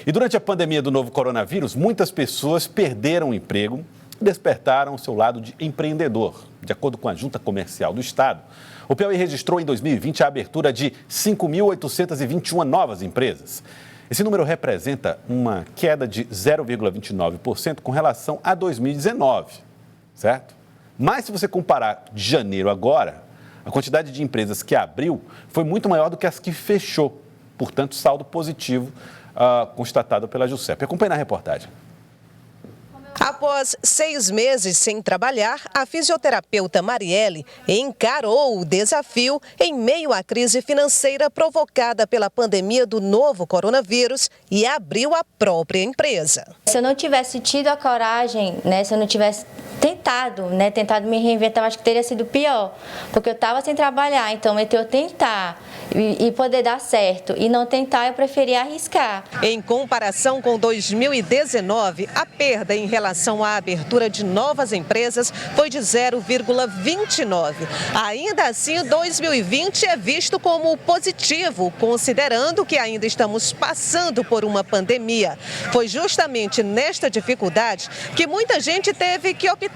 E durante a pandemia do novo coronavírus, muitas pessoas perderam o emprego e despertaram o seu lado de empreendedor. De acordo com a Junta Comercial do Estado, o Piauí registrou em 2020 a abertura de 5.821 novas empresas. Esse número representa uma queda de 0,29% com relação a 2019, certo? Mas se você comparar de janeiro agora, a quantidade de empresas que abriu foi muito maior do que as que fechou. Portanto, saldo positivo constatado pela Juscepe. Acompanhe na reportagem. Após 6 meses sem trabalhar, a fisioterapeuta Marielle encarou o desafio em meio à crise financeira provocada pela pandemia do novo coronavírus e abriu a própria empresa. Se eu não tivesse tido a coragem, se eu não tivesse tentado me reinventar, eu acho que teria sido pior, porque eu estava sem trabalhar, então entre eu tentar e poder dar certo e não tentar, eu preferia arriscar. Em comparação com 2019, a perda em relação à abertura de novas empresas foi de 0,29. Ainda assim, 2020 é visto como positivo, considerando que ainda estamos passando por uma pandemia. Foi justamente nesta dificuldade que muita gente teve que optar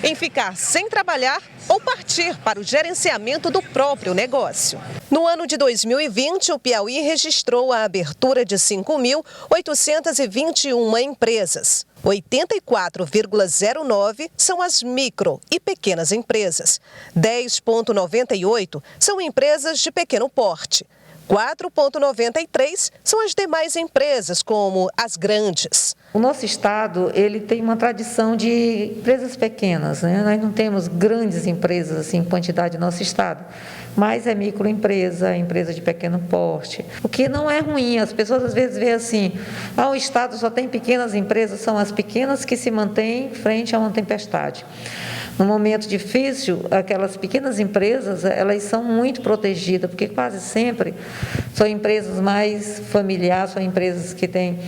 em ficar sem trabalhar ou partir para o gerenciamento do próprio negócio. No ano de 2020, o Piauí registrou a abertura de 5.821 empresas. 84,09 são as micro e pequenas empresas. 10,98 são empresas de pequeno porte. 4,93 são as demais empresas, como as grandes. O nosso estado, ele tem uma tradição de empresas pequenas, Nós não temos grandes empresas assim, em quantidade no nosso estado, mas é microempresa, empresa de pequeno porte, o que não é ruim. As pessoas às vezes veem assim, o estado só tem pequenas empresas, são as pequenas que se mantêm frente a uma tempestade. No momento difícil, aquelas pequenas empresas, elas são muito protegidas, porque quase sempre são empresas mais familiares, são empresas que têm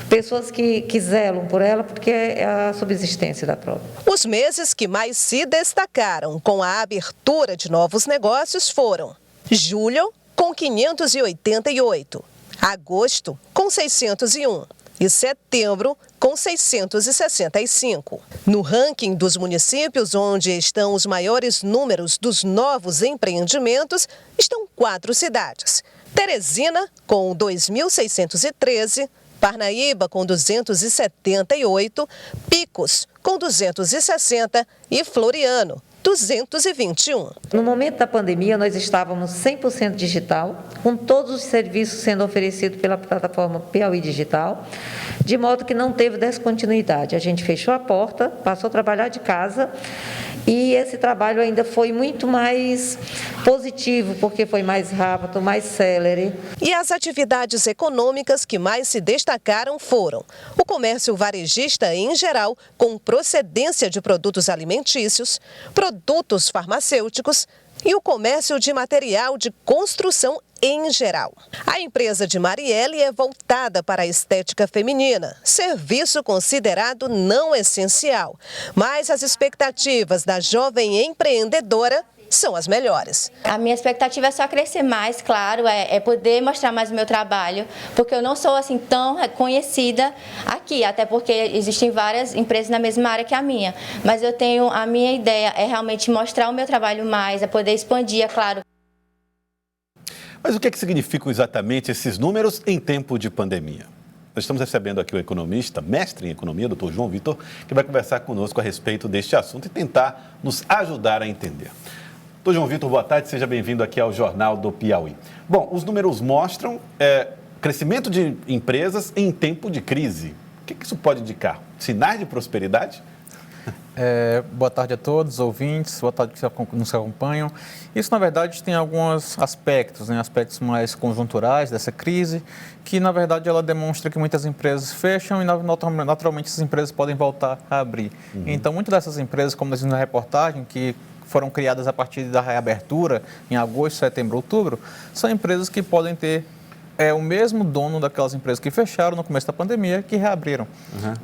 pessoas que zelam por ela, porque é a subsistência da própria. Os meses que mais se destacaram com a abertura de novos negócios foram julho, com 588, agosto, com 601. E setembro, com 665. No ranking dos municípios onde estão os maiores números dos novos empreendimentos, estão 4 cidades. Teresina, com 2.613, Parnaíba, com 278, Picos, com 260 e Floriano, 221. No momento da pandemia, nós estávamos 100% digital, com todos os serviços sendo oferecidos pela plataforma Piauí Digital, de modo que não teve descontinuidade. A gente fechou a porta, passou a trabalhar de casa e esse trabalho ainda foi muito mais positivo, porque foi mais rápido, mais célere. E as atividades econômicas que mais se destacaram foram o comércio varejista em geral, com procedência de produtos alimentícios, produtos farmacêuticos e o comércio de material de construção em geral. A empresa de Marielle é voltada para a estética feminina, serviço considerado não essencial, mas as expectativas da jovem empreendedora são as melhores. A minha expectativa é só crescer mais, claro, é poder mostrar mais o meu trabalho, porque eu não sou assim tão conhecida aqui, até porque existem várias empresas na mesma área que a minha, mas a minha ideia é realmente mostrar o meu trabalho mais, é poder expandir, é claro. Mas o que significam exatamente esses números em tempo de pandemia? Nós estamos recebendo aqui o economista, mestre em economia, Dr. João Vitor, que vai conversar conosco a respeito deste assunto e tentar nos ajudar a entender. Dr. João Vitor, boa tarde, seja bem-vindo aqui ao Jornal do Piauí. Bom, os números mostram crescimento de empresas em tempo de crise. O que isso pode indicar? Sinais de prosperidade? Boa tarde a todos, ouvintes, boa tarde que nos acompanham. Isso, na verdade, tem alguns aspectos, aspectos mais conjunturais dessa crise, que, na verdade, ela demonstra que muitas empresas fecham e, naturalmente, essas empresas podem voltar a abrir. Então, muitas dessas empresas, como nós vimos na reportagem, que foram criadas a partir da reabertura em agosto, setembro, outubro, são empresas que podem ter o mesmo dono daquelas empresas que fecharam no começo da pandemia, que reabriram.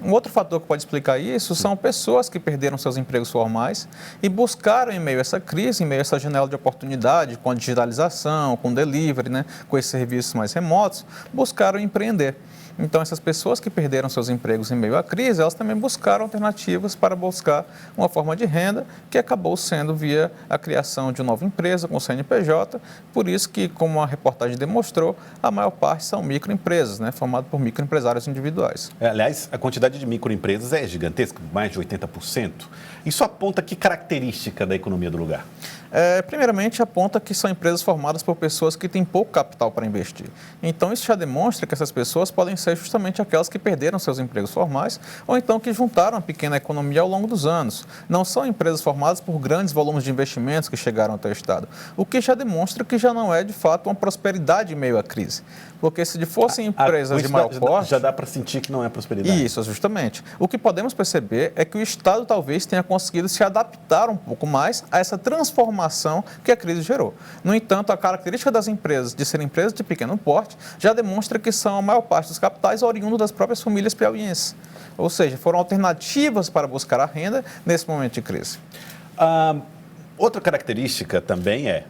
Um outro fator que pode explicar isso são pessoas que perderam seus empregos formais e buscaram, em meio a essa crise, em meio a essa janela de oportunidade, com a digitalização, com o delivery, com esses serviços mais remotos, buscaram empreender. Então, essas pessoas que perderam seus empregos em meio à crise, elas também buscaram alternativas para buscar uma forma de renda que acabou sendo via a criação de uma nova empresa com o CNPJ. Por isso que, como a reportagem demonstrou, a maior parte são microempresas, né, formadas por microempresários individuais. Aliás, a quantidade de microempresas é gigantesca, mais de 80%. Isso aponta que característica da economia do lugar? Primeiramente, aponta que são empresas formadas por pessoas que têm pouco capital para investir. Então, isso já demonstra que essas pessoas podem ser justamente aquelas que perderam seus empregos formais ou então que juntaram a pequena economia ao longo dos anos. Não são empresas formadas por grandes volumes de investimentos que chegaram até o Estado, o que já demonstra que já não é, de fato, uma prosperidade em meio à crise. Porque se fossem empresas de maior porte... Já dá para sentir que não é prosperidade. Isso, justamente. O que podemos perceber é que o Estado talvez tenha conseguido se adaptar um pouco mais a essa transformação que a crise gerou. No entanto, a característica das empresas de serem empresas de pequeno porte já demonstra que são a maior parte dos capitais oriundos das próprias famílias piauienses. Ou seja, foram alternativas para buscar a renda nesse momento de crise. Outra característica também é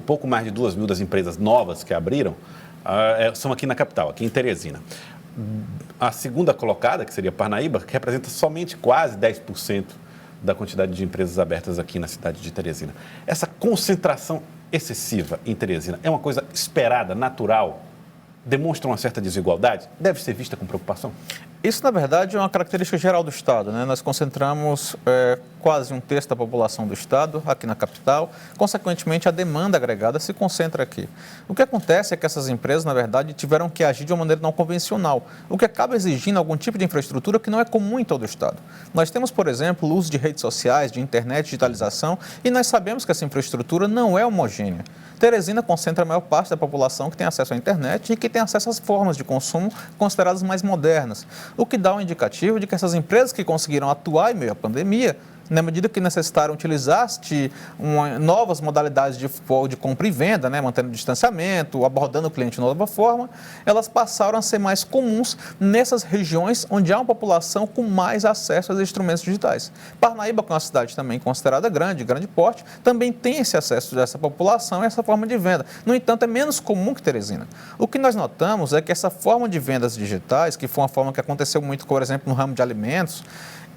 pouco mais de 2.000 das empresas novas que abriram são aqui na capital, aqui em Teresina. A segunda colocada, que seria Parnaíba, que representa somente quase 10% da quantidade de empresas abertas aqui na cidade de Teresina. Essa concentração excessiva em Teresina é uma coisa esperada, natural? Demonstra uma certa desigualdade? Deve ser vista com preocupação? Isso, na verdade, é uma característica geral do Estado, né? Nós concentramos quase um terço da população do Estado aqui na capital. Consequentemente, a demanda agregada se concentra aqui. O que acontece é que essas empresas, na verdade, tiveram que agir de uma maneira não convencional, o que acaba exigindo algum tipo de infraestrutura que não é comum em todo o Estado. Nós temos, por exemplo, o uso de redes sociais, de internet, digitalização, e nós sabemos que essa infraestrutura não é homogênea. Teresina concentra a maior parte da população que tem acesso à internet e que tem acesso às formas de consumo consideradas mais modernas, o que dá um indicativo de que essas empresas que conseguiram atuar em meio à pandemia, na medida que necessitaram utilizar novas modalidades de compra e venda, né, mantendo o distanciamento, abordando o cliente de nova forma, elas passaram a ser mais comuns nessas regiões onde há uma população com mais acesso aos instrumentos digitais. Parnaíba, que é uma cidade também considerada grande porte, também tem esse acesso dessa população e essa forma de venda. No entanto, é menos comum que Teresina. O que nós notamos é que essa forma de vendas digitais, que foi uma forma que aconteceu muito, por exemplo, no ramo de alimentos,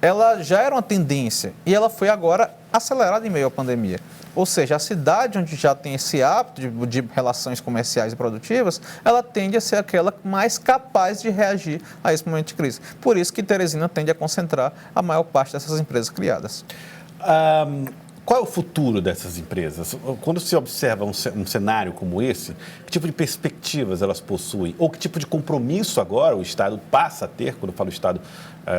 ela já era uma tendência e ela foi agora acelerada em meio à pandemia. Ou seja, a cidade onde já tem esse hábito de relações comerciais e produtivas, ela tende a ser aquela mais capaz de reagir a esse momento de crise. Por isso que Teresina tende a concentrar a maior parte dessas empresas criadas. Qual é o futuro dessas empresas? Quando se observa um cenário como esse, que tipo de perspectivas elas possuem? Ou que tipo de compromisso agora o Estado passa a ter, quando eu falo Estado,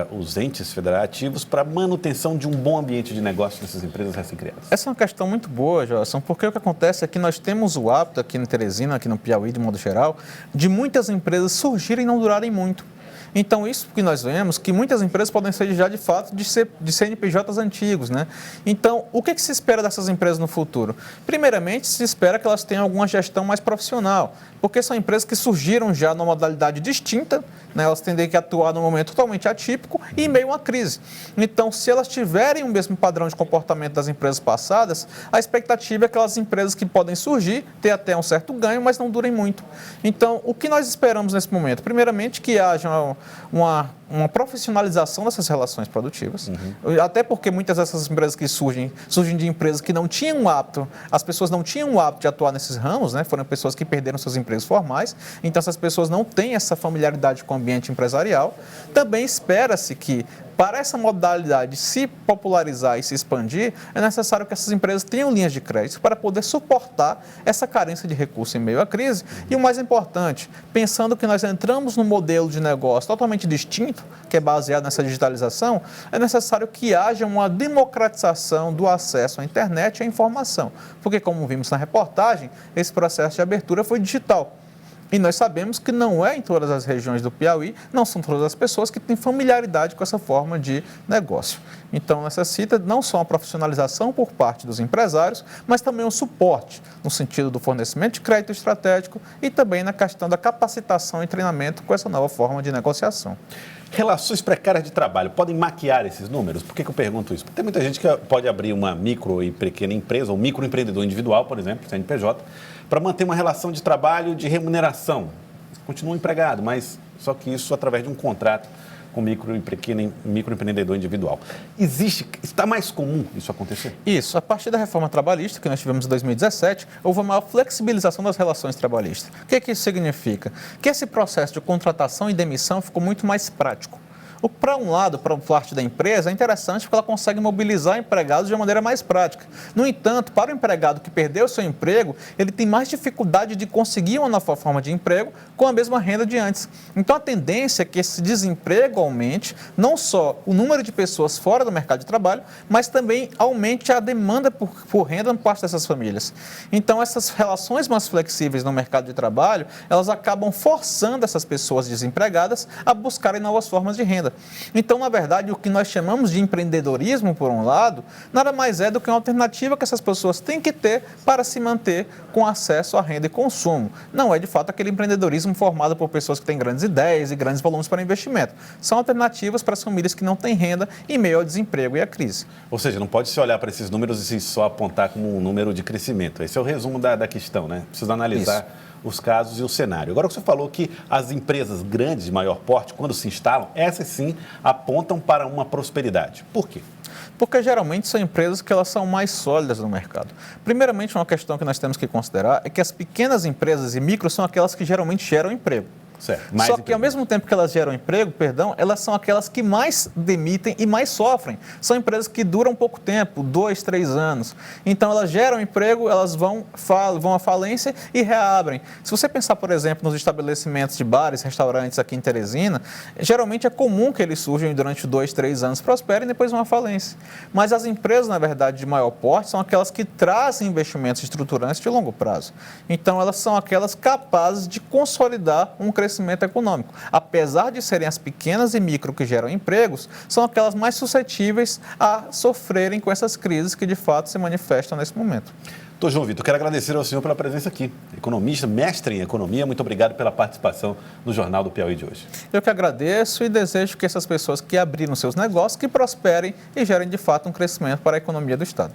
os entes federativos, para a manutenção de um bom ambiente de negócio nessas empresas recém-criadas? Essa é uma questão muito boa, Joelson, porque o que acontece é que nós temos o hábito aqui em Teresina, aqui no Piauí, de modo geral, de muitas empresas surgirem e não durarem muito. Então, isso que nós vemos, que muitas empresas podem ser já, de fato, de CNPJs antigos, né? Então, o que se espera dessas empresas no futuro? Primeiramente, se espera que elas tenham alguma gestão mais profissional, porque são empresas que surgiram já numa modalidade distinta, né? Elas tendem a atuar num momento totalmente atípico e em meio a uma crise. Então, se elas tiverem o mesmo padrão de comportamento das empresas passadas, a expectativa é que aquelas empresas que podem surgir, ter até um certo ganho, mas não durem muito. Então, o que nós esperamos nesse momento? Primeiramente, que haja uma profissionalização dessas relações produtivas, até porque muitas dessas empresas que surgem de empresas que não tinham o hábito, as pessoas não tinham o hábito de atuar nesses ramos, né? Foram pessoas que perderam seus empregos formais, então essas pessoas não têm essa familiaridade com o ambiente empresarial. Também espera-se que, para essa modalidade se popularizar e se expandir, é necessário que essas empresas tenham linhas de crédito para poder suportar essa carência de recursos em meio à crise. E o mais importante, pensando que nós entramos num modelo de negócio totalmente distinto, que é baseado nessa digitalização, é necessário que haja uma democratização do acesso à internet e à informação. Porque, como vimos na reportagem, esse processo de abertura foi digital. E nós sabemos que não é em todas as regiões do Piauí, não são todas as pessoas que têm familiaridade com essa forma de negócio. Então, necessita não só uma profissionalização por parte dos empresários, mas também um suporte no sentido do fornecimento de crédito estratégico e também na questão da capacitação e treinamento com essa nova forma de negociação. Relações precárias de trabalho podem maquiar esses números? Por que eu pergunto isso? Porque tem muita gente que pode abrir uma micro e pequena empresa, ou microempreendedor individual, por exemplo, CNPJ, para manter uma relação de trabalho de remuneração. continua empregado, mas só que isso através de um contrato com microempreendedor individual. Está mais comum isso acontecer? Isso. A partir da reforma trabalhista, que nós tivemos em 2017, houve uma maior flexibilização das relações trabalhistas. O que isso significa? Que esse processo de contratação e demissão ficou muito mais prático. Para um lado, para parte da empresa, é interessante porque ela consegue mobilizar empregados de uma maneira mais prática. No entanto, para o empregado que perdeu seu emprego, ele tem mais dificuldade de conseguir uma nova forma de emprego com a mesma renda de antes. Então, a tendência é que esse desemprego aumente, não só o número de pessoas fora do mercado de trabalho, mas também aumente a demanda por renda por parte dessas famílias. Então, essas relações mais flexíveis no mercado de trabalho, elas acabam forçando essas pessoas desempregadas a buscarem novas formas de renda. Então, na verdade, o que nós chamamos de empreendedorismo, por um lado, nada mais é do que uma alternativa que essas pessoas têm que ter para se manter com acesso à renda e consumo. Não é, de fato, aquele empreendedorismo formado por pessoas que têm grandes ideias e grandes volumes para investimento. São alternativas para as famílias que não têm renda em meio ao desemprego e à crise. Ou seja, não pode se olhar para esses números e só apontar como um número de crescimento. Esse é o resumo da questão, né? Precisa analisar os casos e o cenário. Agora, você falou que as empresas grandes de maior porte, quando se instalam, essas sim apontam para uma prosperidade. Por quê? Porque geralmente são empresas que elas são mais sólidas no mercado. Primeiramente, uma questão que nós temos que considerar é que as pequenas empresas e micro são aquelas que geralmente geram emprego. Certo. Só que, ao mesmo tempo que elas geram emprego, elas são aquelas que mais demitem e mais sofrem. São empresas que duram pouco tempo, 2, 3 anos. Então, elas geram emprego, elas vão à falência e reabrem. Se você pensar, por exemplo, nos estabelecimentos de bares, restaurantes aqui em Teresina, geralmente é comum que eles surjam durante 2, 3 anos, prosperem e depois vão à falência. Mas as empresas, na verdade, de maior porte, são aquelas que trazem investimentos estruturantes de longo prazo. Então, elas são aquelas capazes de consolidar um crescimento econômico. Apesar de serem as pequenas e micro que geram empregos, são aquelas mais suscetíveis a sofrerem com essas crises que de fato se manifestam nesse momento. Doutor João Vitor, quero agradecer ao senhor pela presença aqui. Economista, mestre em economia, muito obrigado pela participação no Jornal do Piauí de hoje. Eu que agradeço e desejo que essas pessoas que abriram seus negócios, que prosperem e gerem de fato um crescimento para a economia do Estado.